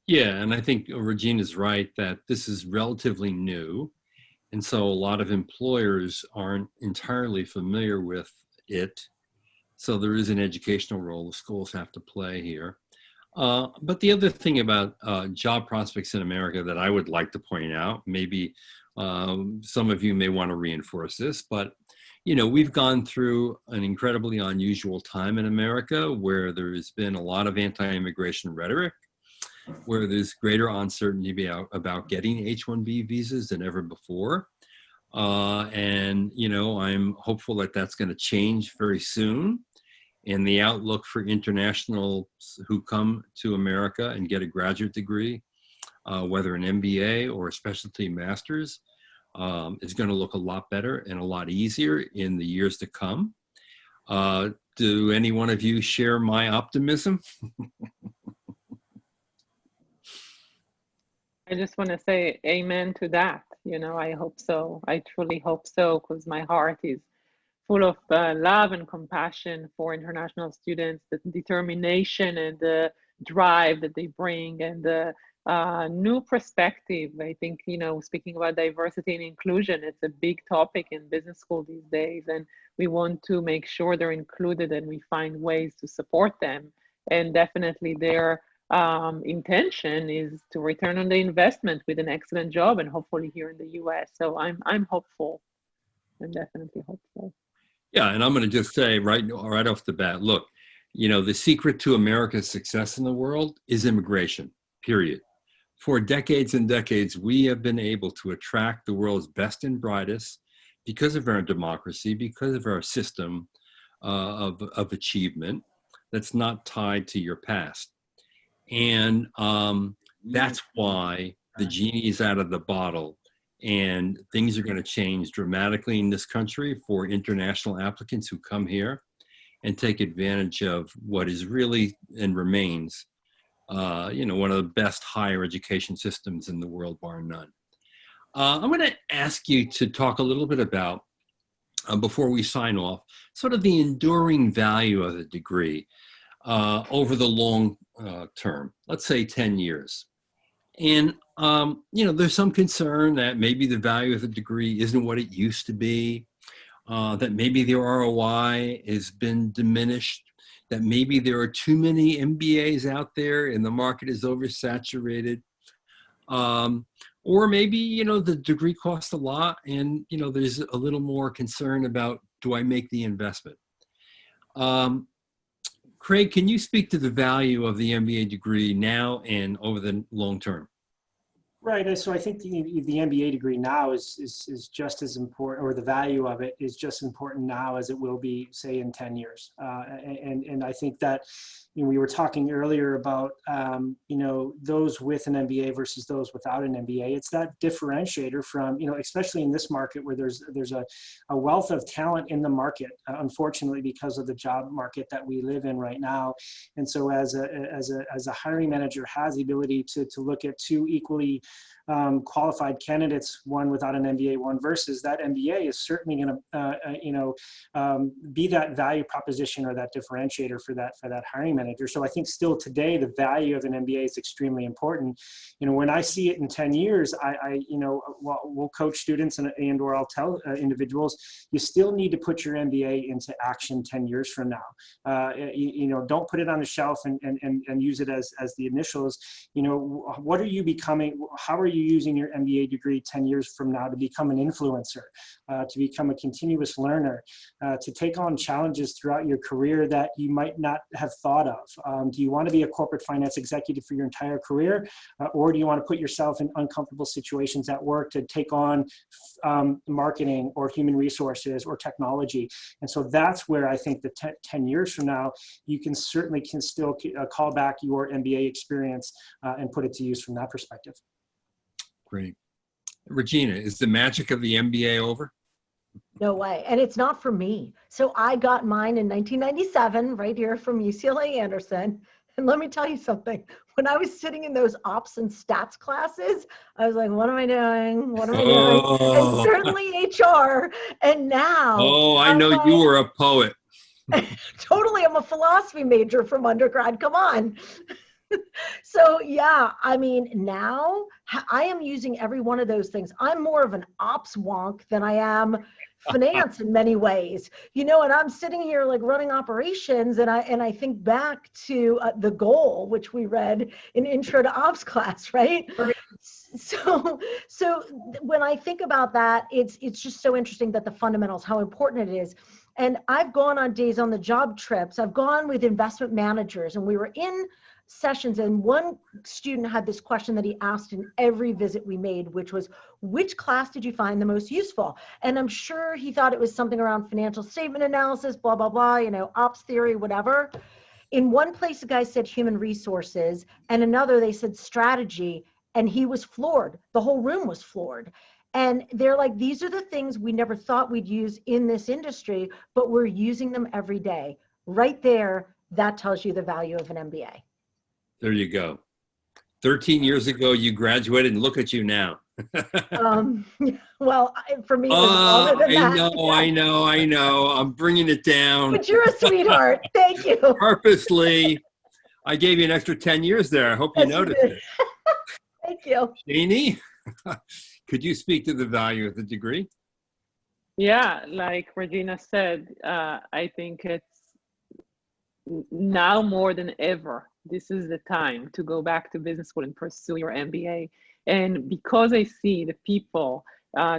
Yeah, and I think Regina's right that this is relatively new. And so a lot of employers aren't entirely familiar with it. So there is an educational role the schools have to play here. But the other thing about job prospects in America that I would like to point out, maybe some of you may want to reinforce this, but you know, we've gone through an incredibly unusual time in America where there has been a lot of anti-immigration rhetoric, where there's greater uncertainty about getting H-1B visas than ever before. And, you know, I'm hopeful that that's going to change very soon. And the outlook for internationals who come to America and get a graduate degree, whether an MBA or a specialty master's, is going to look a lot better and a lot easier in the years to come. Do any one of you share my optimism? I just want to say amen to that. You know, I hope so. I truly hope so, because my heart is full of love and compassion for international students, the determination and the drive that they bring, and the new perspective. I think, you know, speaking about diversity and inclusion, it's a big topic in business school these days, and we want to make sure they're included and we find ways to support them. And definitely their intention is to return on the investment with an excellent job, and hopefully here in the US. So I'm hopeful. I'm definitely hopeful. Yeah, and I'm going to just say right off the bat, look, you know, the secret to America's success in the world is immigration, period. For decades and decades, we have been able to attract the world's best and brightest because of our democracy, because of our system of achievement that's not tied to your past. And that's why the genie is out of the bottle, and things are going to change dramatically in this country for international applicants who come here and take advantage of what is really and remains, you know, one of the best higher education systems in the world, bar none. I'm going to ask you to talk a little bit about, before we sign off, sort of the enduring value of the degree over the long term, let's say 10 years. And, you know, there's some concern that maybe the value of the degree isn't what it used to be, that maybe the ROI has been diminished, that maybe there are too many MBAs out there and the market is oversaturated. Or maybe, you know, the degree costs a lot and, you know, there's a little more concern about, do I make the investment? Craig, can you speak to the value of the MBA degree now and over the long term? Right. So I think the MBA degree now is just as important, or the value of it is just as important now as it will be, say, in 10 years. And I think that, you know, we were talking earlier about, you know, those with an MBA versus those without an MBA. It's that differentiator from, you know, especially in this market where there's a wealth of talent in the market, unfortunately, because of the job market that we live in right now. And so as a hiring manager has the ability to look at two equally qualified candidates, one without an MBA, one versus, that MBA is certainly going to, be that value proposition or that differentiator for that hiring manager. So I think still today, the value of an MBA is extremely important. You know, when I see it in 10 years, we'll coach students and or I'll tell individuals, you still need to put your MBA into action 10 years from now. You know, don't put it on the shelf and use it as the initials. You know, what are you becoming? how are you using your MBA degree 10 years from now to become an influencer, to become a continuous learner, to take on challenges throughout your career that you might not have thought of? Do you want to be a corporate finance executive for your entire career, or do you want to put yourself in uncomfortable situations at work to take on marketing or human resources or technology? And so that's where I think that 10 years from now, you can certainly still call back your MBA experience and put it to use from that perspective. Great. Regina, is the magic of the MBA over? No way. And it's not for me. So I got mine in 1997, right here from UCLA Anderson. And let me tell you something. When I was sitting in those ops and stats classes, I was like, what am I doing? What am I doing? And certainly HR. And now. Oh, I know you were a poet. Totally. I'm a philosophy major from undergrad. Come on. So yeah, I mean, now I am using every one of those things. I'm more of an ops wonk than I am finance in many ways, you know, and I'm sitting here like running operations, and I think back to The Goal, which we read in Intro to Ops class, right? So when I think about that, it's just so interesting that the fundamentals, how important it is. And I've gone on days on the job trips. I've gone with investment managers, and we were in sessions, and one student had this question that he asked in every visit we made, which was, which class did you find the most useful? And I'm sure he thought it was something around financial statement analysis, blah, blah, blah, you know, ops theory, whatever. In one place, the guy said human resources, and another, they said strategy, and he was floored. The whole room was floored. And they're like, these are the things we never thought we'd use in this industry, but we're using them every day. Right there, that tells you the value of an MBA. There you go. 13 years ago, you graduated, and look at you now. Well, for me, it was longer than that. I know. I'm bringing it down. But you're a sweetheart. Thank you. Purposely. I gave you an extra 10 years there. I hope you noticed it. Thank you. Jeannie, could you speak to the value of the degree? Yeah, like Regina said, I think it's now more than ever, this is the time to go back to business school and pursue your MBA. And because I see the people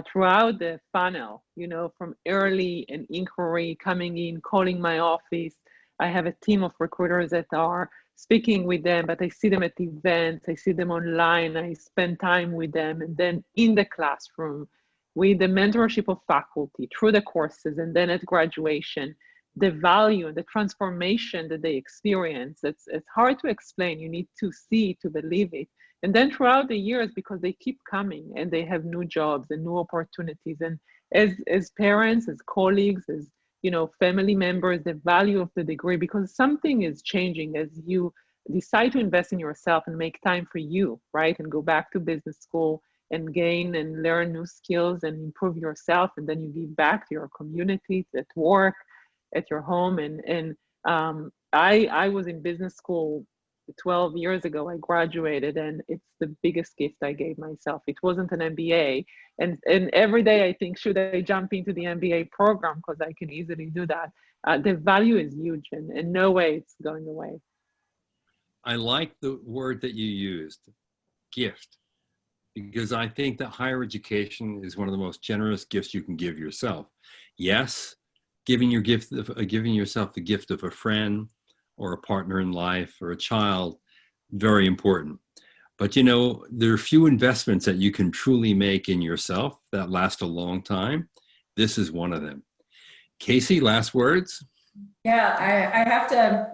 throughout the funnel, you know, from early and inquiry coming in, calling my office, I have a team of recruiters that are speaking with them, but I see them at events, I see them online, I spend time with them, and then in the classroom with the mentorship of faculty through the courses, and then at graduation, the value and the transformation that they experience, it's hard to explain. You need to see to believe it. And then throughout the years, because they keep coming and they have new jobs and new opportunities, and as parents, as colleagues, as you know, family members, the value of the degree, because something is changing as you decide to invest in yourself and make time for you, right? And go back to business school and gain and learn new skills and improve yourself. And then you give back to your community, at work, at your home. And I was in business school 12 years ago. I graduated, and it's the biggest gift I gave myself. It wasn't an MBA, and every day I think, should I jump into the MBA program, because I can easily do that. The value is huge, and no way it's going away. I like the word that you used, gift, because I think that higher education is one of the most generous gifts you can give yourself. Yes, giving yourself the gift of a friend or a partner in life or a child, very important. But you know, there are few investments that you can truly make in yourself that last a long time. This is one of them. Casey, last words? Yeah, I have to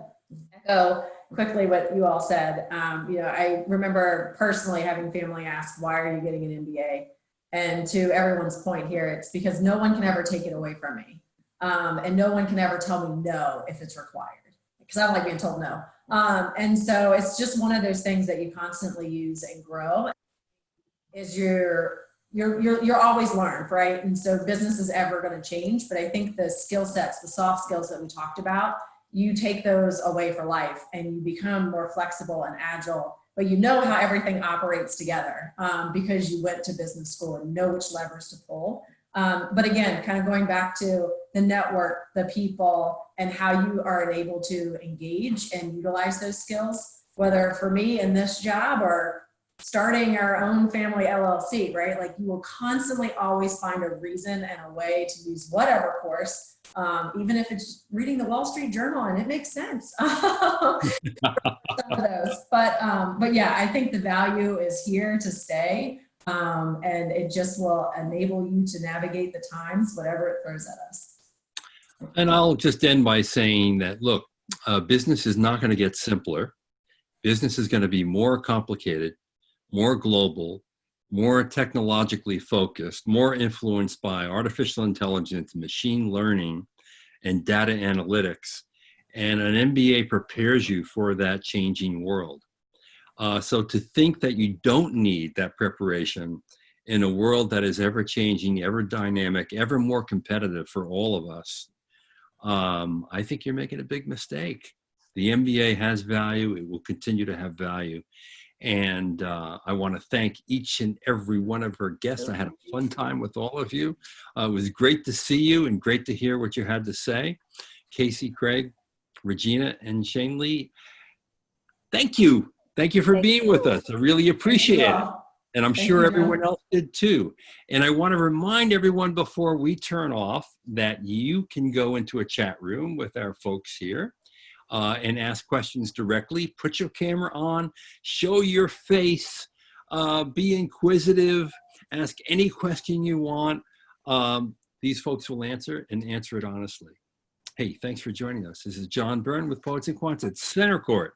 echo quickly what you all said. You know, I remember personally having family ask, why are you getting an MBA? And to everyone's point here, it's because no one can ever take it away from me. And no one can ever tell me no if it's required, because I don't like being told no. And so it's just one of those things that you constantly use and grow. Is you're always learned, right? And so business is ever going to change, but I think the skill sets, the soft skills that we talked about, you take those away for life and you become more flexible and agile, but you know how everything operates together because you went to business school and know which levers to pull. But again, kind of going back to the network, the people, and how you are able to engage and utilize those skills, whether for me in this job or starting our own family LLC, right? Like you will constantly always find a reason and a way to use whatever course, even if it's reading the Wall Street Journal and it makes sense. Some of those, but yeah, I think the value is here to stay, and it just will enable you to navigate the times, whatever it throws at us. And I'll just end by saying that, look, business is not going to get simpler. Business is going to be more complicated, more global, more technologically focused, more influenced by artificial intelligence, machine learning, and data analytics. And an MBA prepares you for that changing world. So to think that you don't need that preparation in a world that is ever changing, ever dynamic, ever more competitive for all of us, I think you're making a big mistake. The MBA has value. It will continue to have value. And I want to thank each and every one of our guests. I had a fun time with all of you. It was great to see you and great to hear what you had to say. Casey, Craig, Regina, and Shane Lee, thank you. Thank you for being with us. I really appreciate it. And I'm sure everyone else did too. And I want to remind everyone before we turn off that you can go into a chat room with our folks here and ask questions directly. Put your camera on, show your face, be inquisitive, ask any question you want. These folks will answer and answer it honestly. Hey, thanks for joining us. This is John Byrne with Poets and Quants at Center Court.